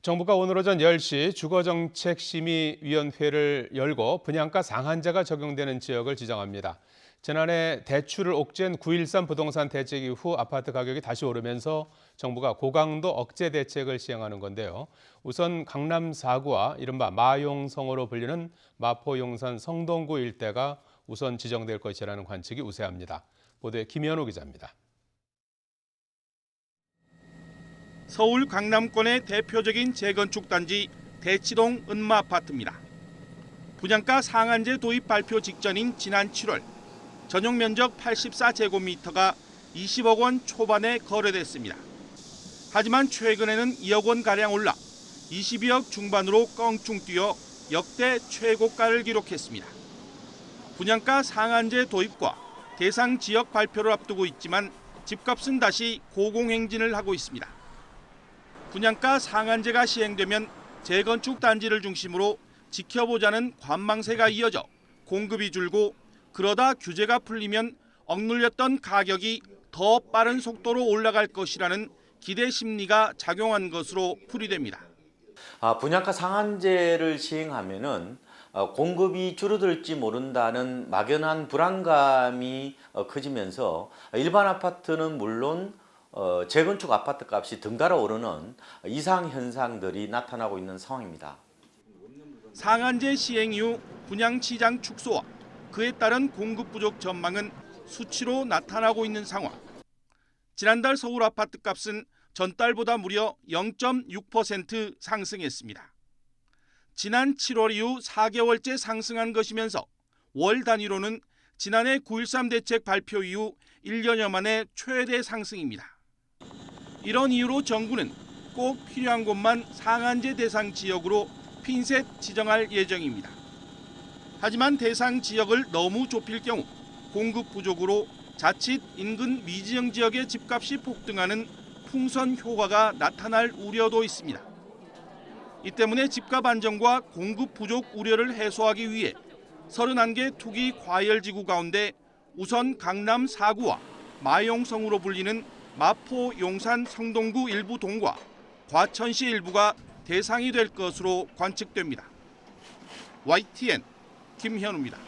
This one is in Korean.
정부가 오늘 오전 10시 주거정책심의위원회를 열고 분양가 상한제가 적용되는 지역을 지정합니다. 지난해 대출을 옥죄한 9.13 부동산 대책 이후 아파트 가격이 다시 오르면서 정부가 고강도 억제 대책을 시행하는 건데요. 우선 강남 4구와 이른바 마용성으로 불리는 마포, 용산, 성동구 일대가 우선 지정될 것이라는 관측이 우세합니다. 보도에 김현우 기자입니다. 서울 강남권의 대표적인 재건축 단지 대치동 은마아파트입니다. 분양가 상한제 도입 발표 직전인 지난 7월 전용 면적 84제곱미터가 20억 원 초반에 거래됐습니다. 하지만 최근에는 2억 원가량 올라 22억 중반으로 껑충 뛰어 역대 최고가를 기록했습니다. 분양가 상한제 도입과 대상 지역 발표를 앞두고 있지만 집값은 다시 고공행진을 하고 있습니다. 분양가 상한제가 시행되면 재건축 단지를 중심으로 지켜보자는 관망세가 이어져 공급이 줄고 그러다 규제가 풀리면 억눌렸던 가격이 더 빠른 속도로 올라갈 것이라는 기대 심리가 작용한 것으로 풀이됩니다. 분양가 상한제를 시행하면은 공급이 줄어들지 모른다는 막연한 불안감이 커지면서 일반 아파트는 물론 재건축 아파트 값이 등갈아 오르는 이상 현상들이 나타나고 있는 상황입니다. 상한제 시행 이후 분양시장 축소와 그에 따른 공급 부족 전망은 수치로 나타나고 있는 상황. 지난달 서울 아파트 값은 전달보다 무려 0.6% 상승했습니다. 지난 7월 이후 4개월째 상승한 것이면서 월 단위로는 지난해 9.13 대책 발표 이후 1년여 만에 최대 상승입니다. 이런 이유로 정부는 꼭 필요한 곳만 상한제 대상 지역으로 핀셋 지정할 예정입니다. 하지만 대상 지역을 너무 좁힐 경우 공급 부족으로 자칫 인근 미지형 지역의 집값이 폭등하는 풍선 효과가 나타날 우려도 있습니다. 이 때문에 집값 안정과 공급 부족 우려를 해소하기 위해 31개 투기 과열지구 가운데 우선 강남 4구와 마용성으로 불리는 마포, 용산, 성동구 일부 동과 과천시 일부가 대상이 될 것으로 관측됩니다. YTN 김현우입니다.